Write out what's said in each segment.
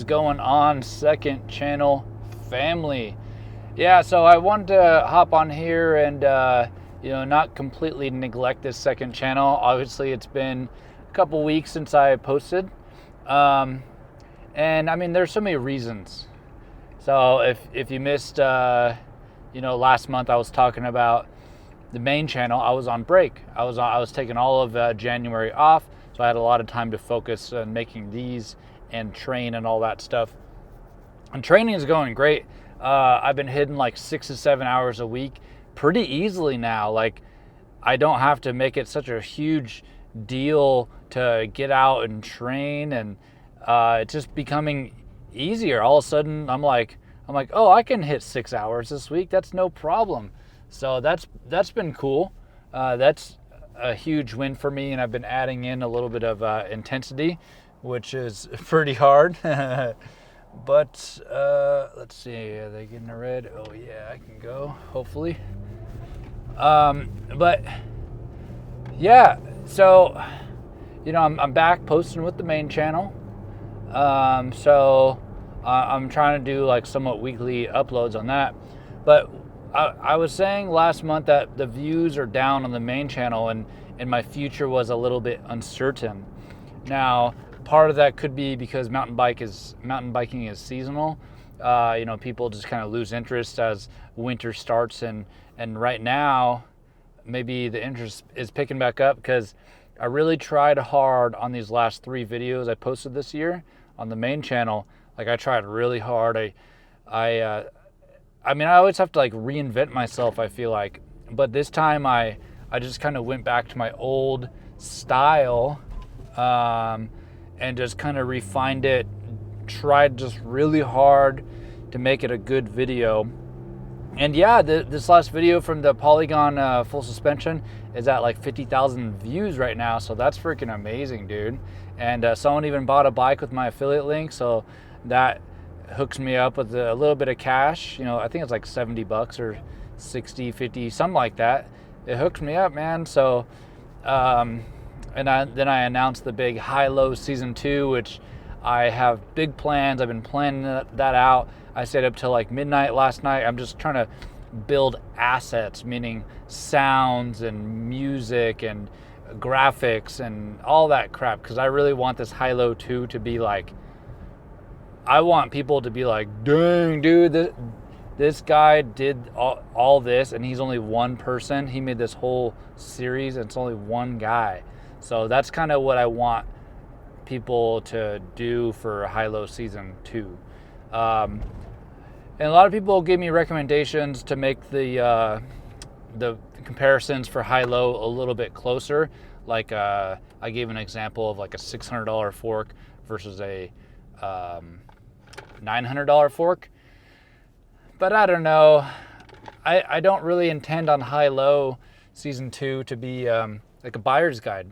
going on, second channel family? Yeah, so I wanted to hop on here and not completely neglect this second channel. Obviously, it's been a couple weeks since I posted, and I mean, there's so many reasons. So if you missed, last month I was talking about the main channel. I was on break. I was taking all of January off, so I had a lot of time to focus on making these and train and all that stuff. And training is going great. I've been hitting like 6 to 7 hours a week pretty easily now. Like, I don't have to make it such a huge deal to get out and train, and it's just becoming easier. All of a sudden, I'm like, oh, I can hit 6 hours this week. That's no problem. So that's been cool. That's a huge win for me, and I've been adding in a little bit of intensity, which is pretty hard. But let's see, are they getting a red? Oh yeah, I can go, hopefully. But yeah, so I'm back posting with the main channel. So I'm trying to do like somewhat weekly uploads on that. But I was saying last month that the views are down on the main channel, and my future was a little bit uncertain. Now, part of that could be because mountain biking is seasonal. People just kind of lose interest as winter starts, and right now maybe the interest is picking back up because I really tried hard on these last 3 videos I posted this year on the main channel. Like, I tried really hard. I mean, I always have to like reinvent myself, I feel like. But this time I just kind of went back to my old style, and just kind of refined it, tried just really hard to make it a good video. And yeah, this last video from the Polygon full suspension is at like 50,000 views right now, so that's freaking amazing, dude. And someone even bought a bike with my affiliate link, so that hooks me up with a little bit of cash. I think it's like $70 or 60, 50, something like that. It hooks me up, man. So then I announced the big high-low season 2, which I have big plans. I've been planning that out. I stayed up till like midnight last night. I'm just trying to build assets, meaning sounds and music and graphics and all that crap, because I really want this high-low 2 to be like, I want people to be like, dang, dude, this guy did all this, and he's only one person. He made this whole series, and it's only one guy. So that's kind of what I want people to do for high-low season 2. And a lot of people give me recommendations to make the comparisons for high-low a little bit closer. Like I gave an example of like a $600 fork versus a $900 fork. But I don't know. I don't really intend on high-low season 2 to be like a buyer's guide.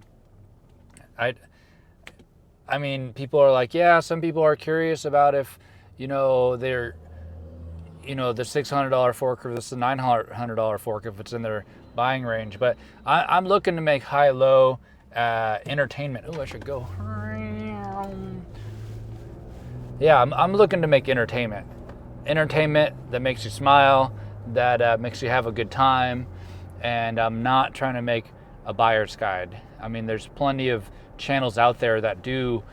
I mean, people are like, yeah, some people are curious about if, they're, the $600 fork versus the $900 fork, if it's in their buying range. But I'm looking to make high-low entertainment. Oh, I should go. Yeah, I'm looking to make entertainment that makes you smile, that makes you have a good time, and I'm not trying to make a buyer's guide. I mean, there's plenty of channels out there that do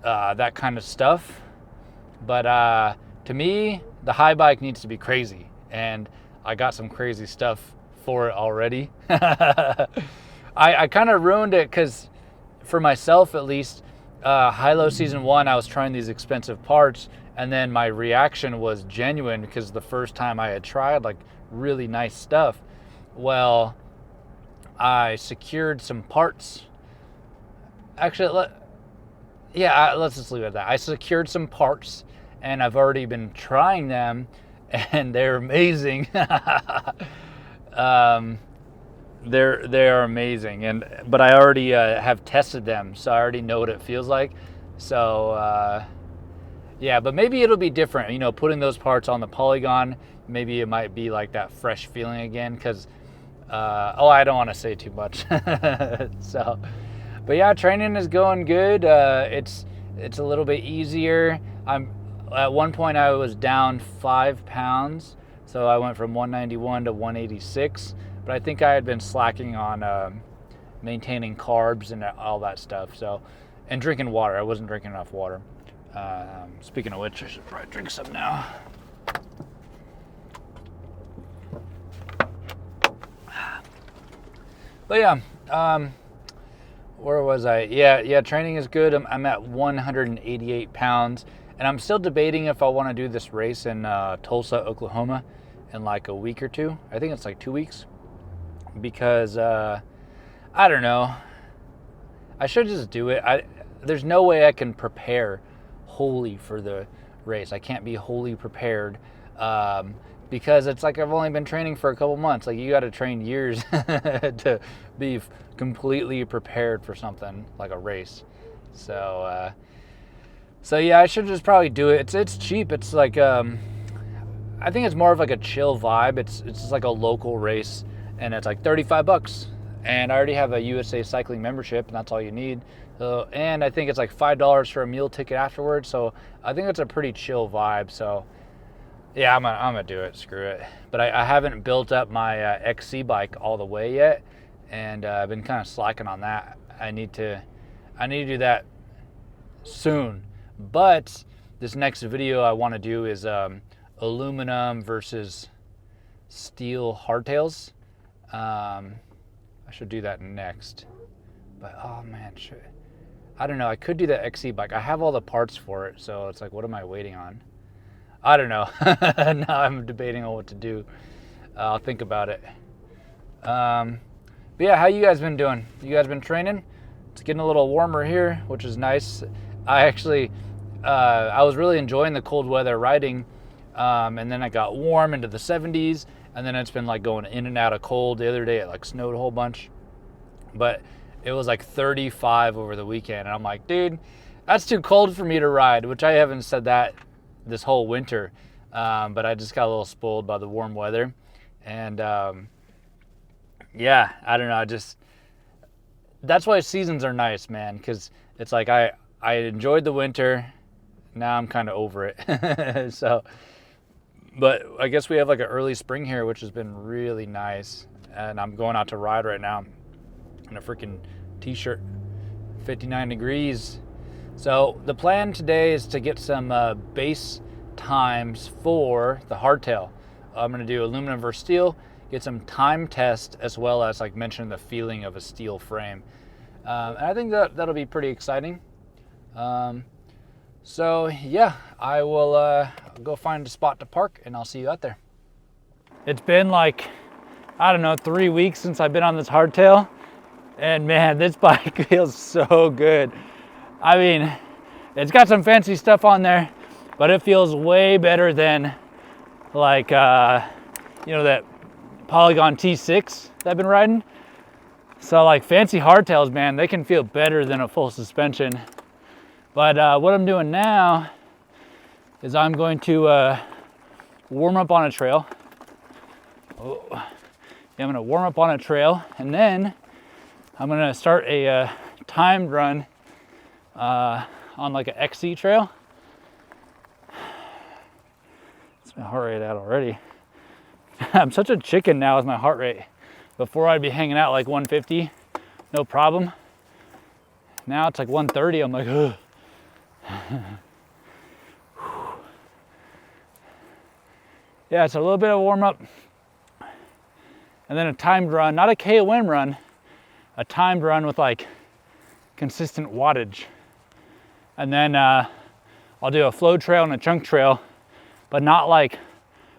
that kind of stuff, but to me, the high bike needs to be crazy, and I got some crazy stuff for it already. I kind of ruined it because, for myself at least, high-low season 1, I was trying these expensive parts, and then my reaction was genuine because the first time I had tried like really nice stuff. Well, I secured some parts. Actually, let's just leave it at that. I secured some parts, and I've already been trying them, and they're amazing. They are amazing, but I already have tested them, so I already know what it feels like. So yeah, but maybe it'll be different. Putting those parts on the Polygon, maybe it might be like that fresh feeling again. Because I don't want to say too much. So, but yeah, training is going good. It's a little bit easier. At one point I was down 5 pounds, so I went from 191 to 186. But I think I had been slacking on maintaining carbs and all that stuff. So, and drinking water. I wasn't drinking enough water. Speaking of which, I should probably drink some now. But yeah, where was I? Yeah, training is good. I'm at 188 pounds, and I'm still debating if I want to do this race in Tulsa, Oklahoma in like a week or two. I think it's like 2 weeks, because I don't know. I should just do it. There's no way I can prepare wholly for the race. I can't be wholly prepared, because it's like I've only been training for a couple months. Like, you got to train years to be completely prepared for something like a race. So yeah, I should just probably do it. It's cheap. It's like I think it's more of like a chill vibe. It's just like a local race, and it's like $35. And I already have a USA Cycling membership, and that's all you need. And I think it's like $5 for a meal ticket afterwards. So I think it's a pretty chill vibe. So yeah, I'm gonna do it. Screw it. But I haven't built up my XC bike all the way yet, and I've been kind of slacking on that. I need to do that soon. But this next video I want to do is aluminum versus steel hardtails. I should do that next. But oh man, I don't know. I could do the XC bike. I have all the parts for it, so it's like, what am I waiting on? I don't know. Now I'm debating on what to do. I'll think about it. But yeah, how you guys been doing? You guys been training? It's getting a little warmer here, which is nice. I actually, I was really enjoying the cold weather riding, and then it got warm into the 70s, and then it's been like going in and out of cold. The other day it like snowed a whole bunch, but it was like 35 over the weekend, and I'm like, dude, that's too cold for me to ride, which I haven't said that this whole winter, but I just got a little spoiled by the warm weather. And yeah, I don't know, that's why seasons are nice, man, because it's like I enjoyed the winter. Now I'm kind of over it. So, but I guess we have like an early spring here, which has been really nice. And I'm going out to ride right now in a freaking t-shirt, 59 degrees. So the plan today is to get some base times for the hardtail. I'm going to do aluminum versus steel, get some time test, as well as like mention the feeling of a steel frame. And I think that'll be pretty exciting. So yeah, I will go find a spot to park, and I'll see you out there. It's been like, I don't know, 3 weeks since I've been on this hardtail, and man, this bike feels so good. I mean, it's got some fancy stuff on there, but it feels way better than like, that Polygon T6 that I've been riding. So like fancy hardtails, man, they can feel better than a full suspension. But what I'm doing now is I'm going to warm up on a trail. Oh. Yeah, I'm gonna warm up on a trail, and then I'm gonna start a timed run on like an XC trail. It's my heart rate out already. I'm such a chicken now with my heart rate. Before I'd be hanging out like 150, no problem. Now it's like 130, I'm like, ugh. Yeah, it's a little bit of warm up. And then a timed run, not a KOM run, a timed run with like consistent wattage. And then I'll do a flow trail and a chunk trail, but not like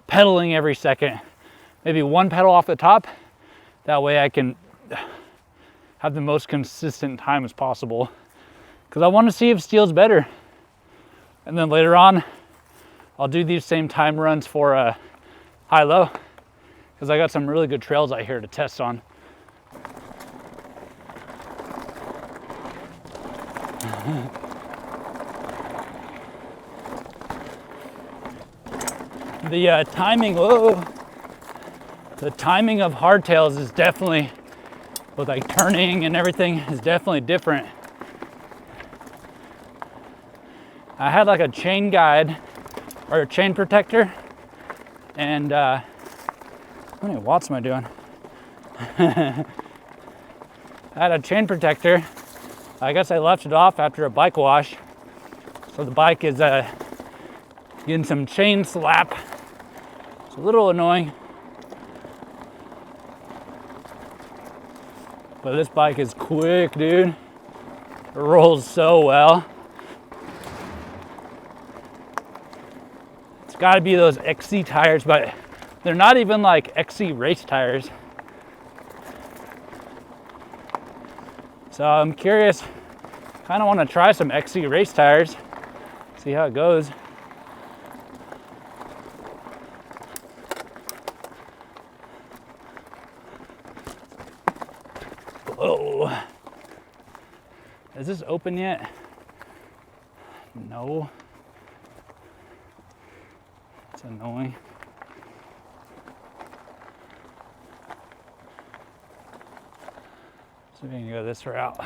pedaling every second. Maybe one pedal off the top. That way I can have the most consistent time as possible. Because I want to see if steel's better. And then later on, I'll do these same time runs for high-low. Because I got some really good trails out here to test on. The timing of hardtails is definitely, with like turning and everything, is definitely different. I had like a chain guide or a chain protector, and how many watts am I doing? I had a chain protector. I guess I left it off after a bike wash, so the bike is getting some chain slap. It's a little annoying, but this bike is quick, dude. It rolls so well. It's got to be those XC tires, but they're not even like XC race tires. So I'm curious, kind of want to try some XC race tires, see how it goes. Oh, is this open yet? No. It's annoying. So we can go this route.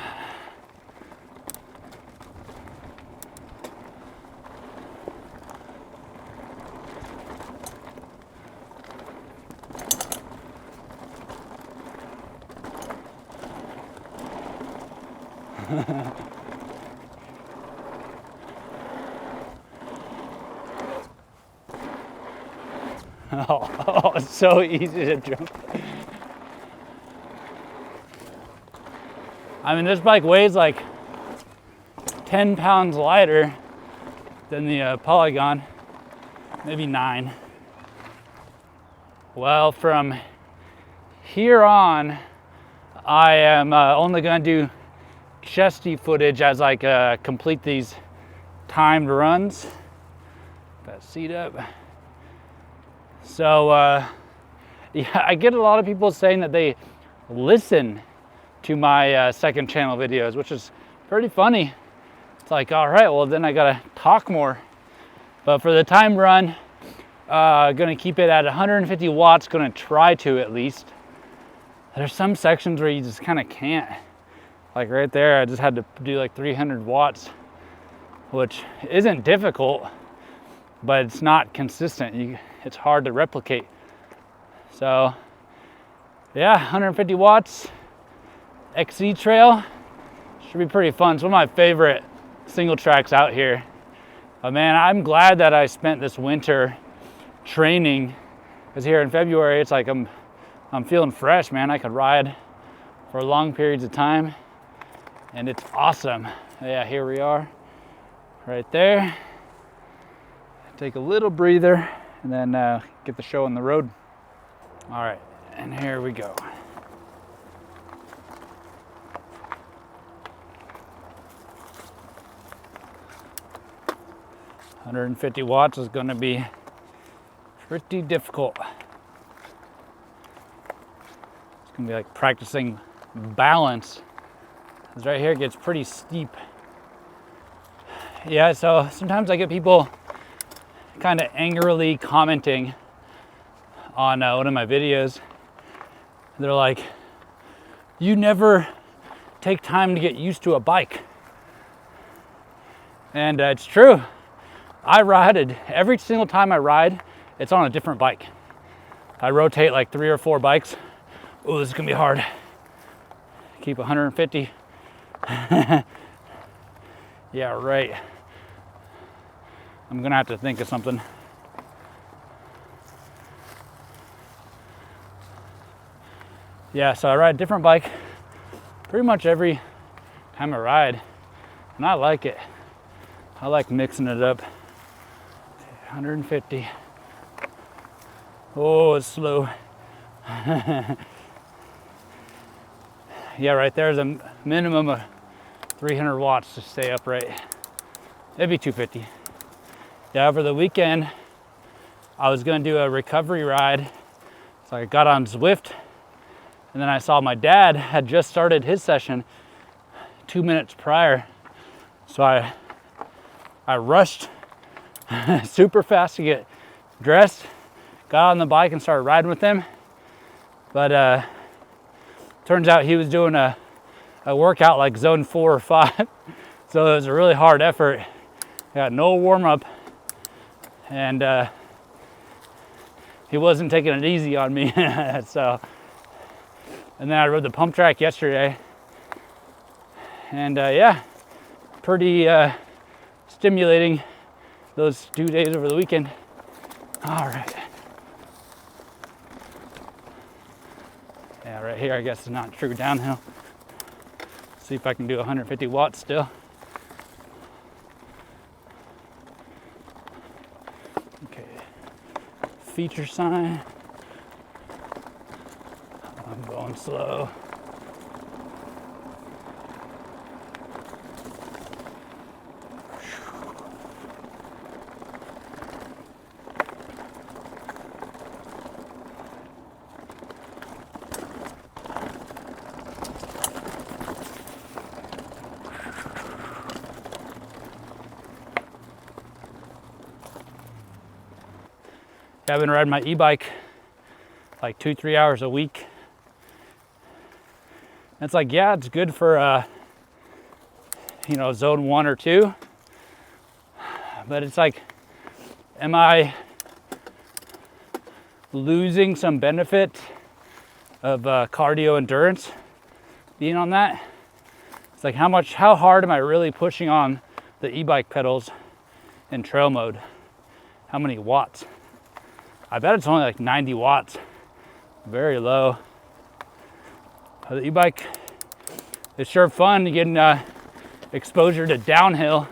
Oh, it's so easy to jump. I mean, this bike weighs like 10 pounds lighter than the Polygon, maybe 9. Well, from here on, I am only going to do chesty footage as I complete these timed runs. That seat up. So, yeah, I get a lot of people saying that they listen to my second channel videos, which is pretty funny. It's like, all right, well, then I gotta talk more. But for the time run, gonna keep it at 150 watts, gonna try to at least. There's some sections where you just kind of can't. Like right there, I just had to do like 300 watts, which isn't difficult, but it's not consistent. It's hard to replicate. So yeah, 150 watts, XC trail, should be pretty fun. It's one of my favorite single tracks out here. But man, I'm glad that I spent this winter training, because here in February, it's like I'm feeling fresh, man. I could ride for long periods of time, and it's awesome. Yeah, here we are, right there. Take a little breather, and then get the show on the road. All right, and here we go. $150 watts is going to be pretty difficult. It's going to be like practicing balance, because right here it gets pretty steep. Yeah, so sometimes I get people kind of angrily commenting on one of my videos. They're like, you never take time to get used to a bike. And it's true. I ride, every single time I ride, it's on a different bike. I rotate like 3 or 4 bikes. Oh, this is gonna be hard. Keep 150. Yeah, right. I'm gonna have to think of something. Yeah, so I ride a different bike pretty much every time I ride, and I like it. I like mixing it up. 150. Oh, it's slow. Yeah, right there's a minimum of 300 watts to stay upright. Maybe 250. Yeah, over the weekend, I was gonna do a recovery ride. So I got on Zwift, and then I saw my dad had just started his session 2 minutes prior. So I rushed super fast to get dressed, got on the bike and started riding with him. But turns out he was doing a workout like zone 4 or 5. So it was a really hard effort. got no warm up, and he wasn't taking it easy on me. So, and then I rode the pump track yesterday, and yeah, pretty stimulating those 2 days over the weekend. All right. Yeah, right here, I guess is not true downhill. See if I can do 150 watts still. Okay, feature sign. I'm going slow. I've been riding my e-bike like 2-3 hours a week. And it's like, yeah, it's good for, you know, zone 1 or 2. But it's like, am I losing some benefit of cardio endurance being on that? It's like, how hard am I really pushing on the e-bike pedals in trail mode? How many watts? I bet it's only like 90 watts, very low. The e-bike is sure fun getting exposure to downhill.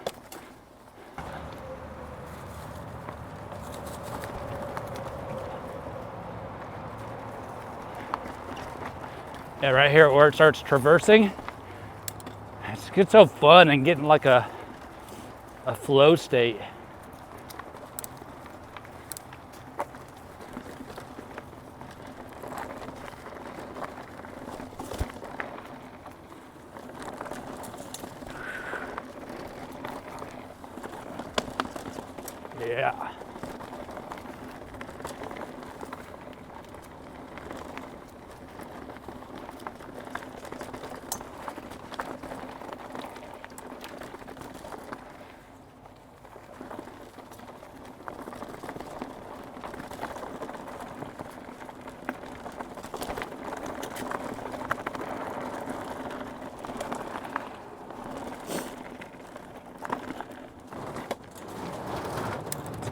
Yeah, right here where it starts traversing, it gets so fun and getting like a flow state. Yeah.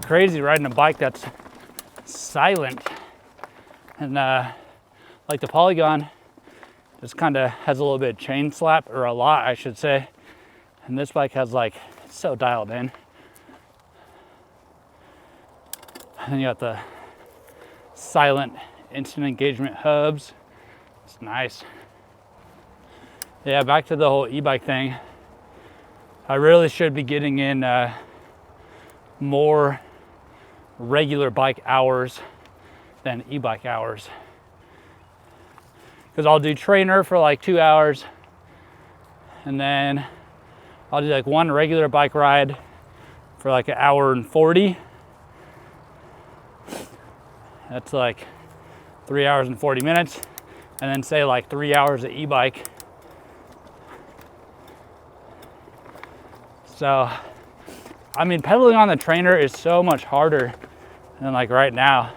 Crazy riding a bike that's silent, and like the Polygon just kind of has a little bit of chain slap, or a lot I should say, and this bike has like, it's so dialed in. And then you got the silent instant engagement hubs. It's nice. Yeah, back to the whole e-bike thing. I really should be getting in more regular bike hours than e-bike hours, because I'll do trainer for like 2 hours, and then I'll do like one regular bike ride for like 1 hour and 40. That's like 3 hours and 40 minutes, and then say like 3 hours of e-bike. So I mean, pedaling on the trainer is so much harder than like right now.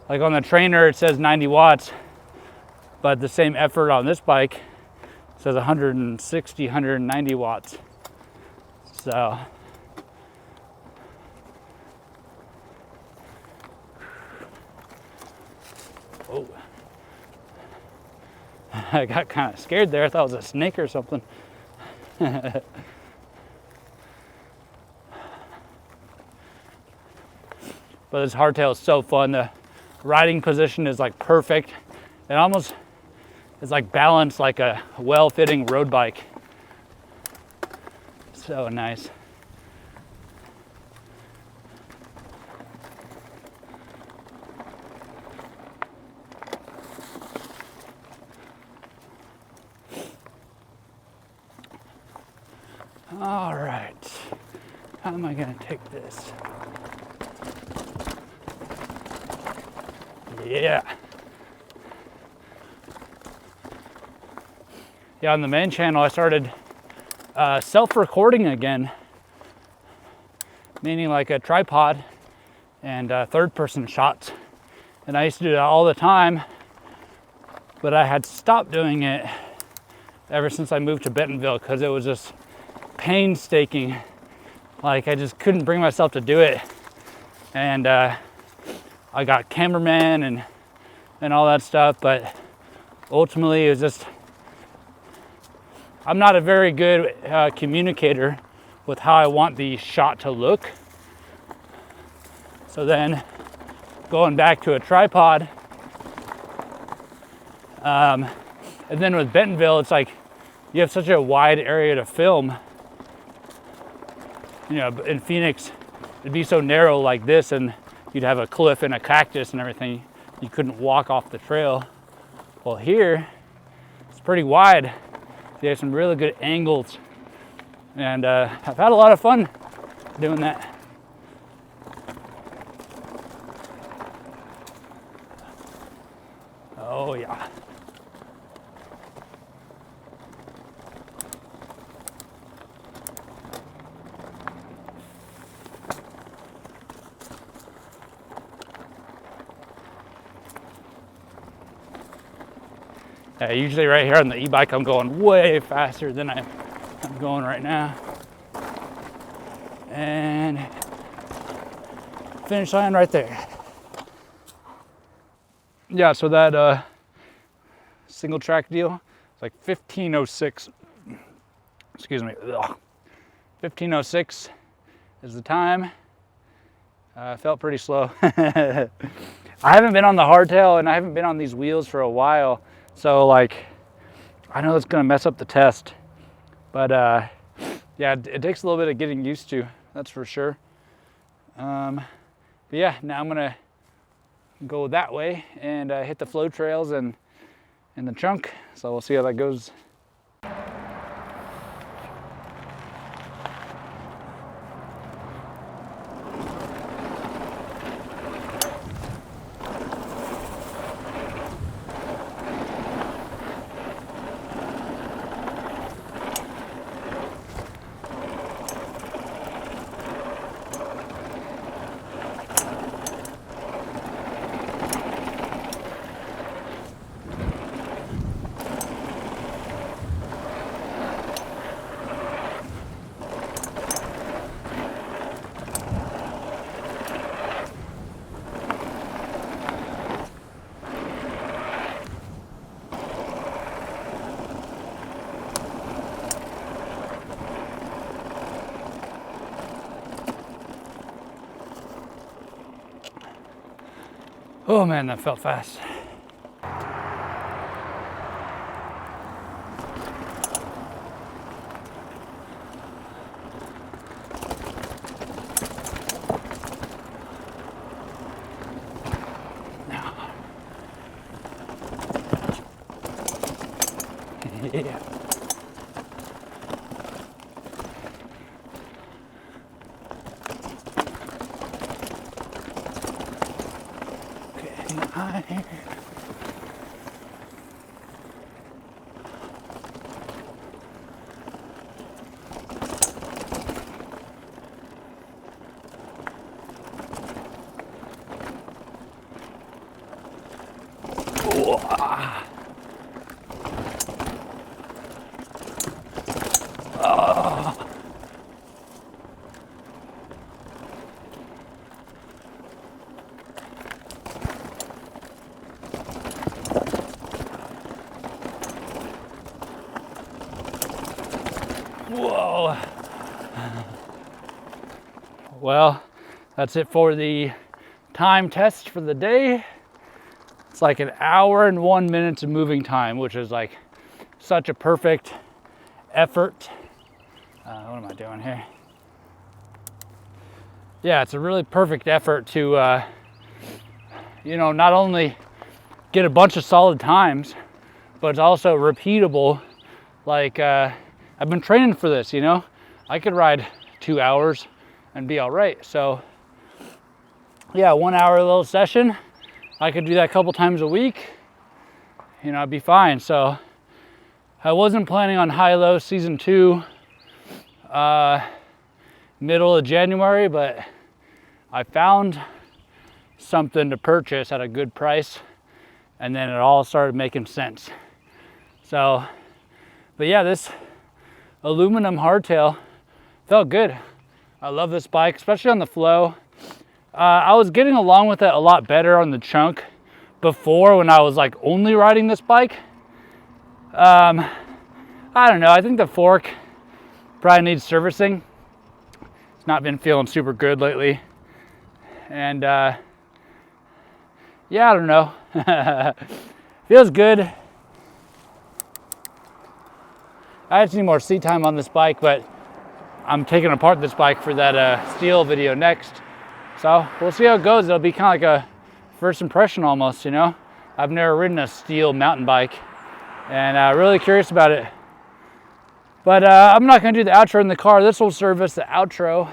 Like on the trainer, it says 90 watts, but the same effort on this bike says 160, 190 watts. So, oh, I got kind of scared there. I thought it was a snake or something. But this hardtail is so fun. The riding position is like perfect. It almost is like balanced like a well-fitting road bike. So nice. All right, how am I gonna take this? Yeah. Yeah, on the main channel, I started self-recording again. meaning like a tripod and third person shots. And I used to do that all the time, but I had stopped doing it ever since I moved to Bentonville because it was just painstaking. Like I just couldn't bring myself to do it. And I got cameraman and all that stuff, but ultimately it was just, I'm not a very good communicator with how I want the shot to look. So then going back to a tripod, and then with Bentonville, it's like you have such a wide area to film. You know, in Phoenix, it'd be so narrow like this, and you'd have a cliff and a cactus and everything. You couldn't walk off the trail. Well, here, it's pretty wide. You have some really good angles. And I've had a lot of fun doing that. Oh, yeah. Usually right here on the e-bike, I'm going way faster than I'm going right now. And finish line right there. Yeah, so that single track deal, it's like 15:06. Excuse me. 15:06 is the time. Felt pretty slow. I haven't been on the hardtail and I haven't been on these wheels for a while. So like, I know it's gonna mess up the test, but yeah, it takes a little bit of getting used to, that's for sure. But yeah, now I'm gonna go that way and hit the flow trails and the chunk. So we'll see how that goes. Oh man, that felt fast. Yeah. Okay, Whoa. Well, that's it for the time test for the day. It's like an hour and 1 minute of moving time, which is like such a perfect effort. What am I doing here? Yeah, it's a really perfect effort to, you know, not only get a bunch of solid times, but it's also repeatable. Like, I've been training for this, you know? I could ride 2 hours and be all right. So yeah, 1 hour little session. I could do that a couple times a week. You know, I'd be fine. So I wasn't planning on high-low season 2. middle of January, but I found something to purchase at a good price, and then it all started making sense. So, but yeah, this aluminum hardtail felt good. I love this bike, especially on the flow. I was getting along with it a lot better on the chunk before, when I was like only riding this bike. I don't know, I think the fork probably needs servicing. It's not been feeling super good lately. And yeah, I don't know. Feels good. I just need more seat time on this bike, but I'm taking apart this bike for that steel video next. So we'll see how it goes. It'll be kind of like a first impression almost, you know? I've never ridden a steel mountain bike, and really curious about it. But I'm not gonna do the outro in the car. This will serve as the outro.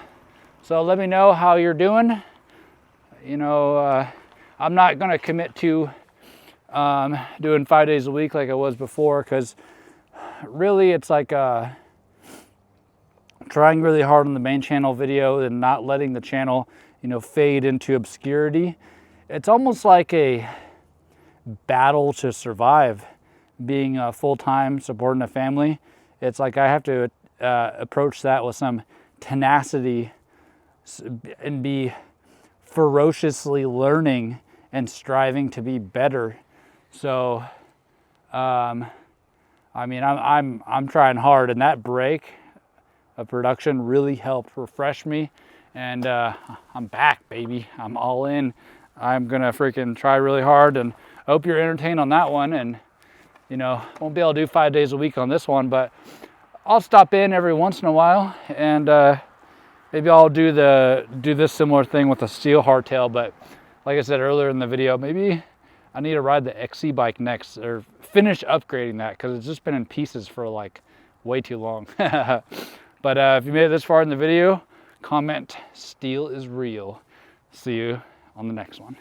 So let me know how you're doing. You know, I'm not gonna commit to doing 5 days a week like I was before, because really it's like trying really hard on the main channel video and not letting the channel, you know, fade into obscurity. It's almost like a battle to survive being full-time supporting a family. It's like I have to approach that with some tenacity and be ferociously learning and striving to be better. So I mean, I'm trying hard, and that break of production really helped refresh me, and I'm back, baby. I'm all in. I'm gonna freaking try really hard, and I hope you're entertained on that one. And you know, won't be able to do 5 days a week on this one, but I'll stop in every once in a while, and maybe I'll do this similar thing with a steel hardtail. But like I said earlier in the video, maybe I need to ride the XC bike next, or finish upgrading that, because it's just been in pieces for like way too long. But if you made it this far in the video, comment "Steel is real." See you on the next one.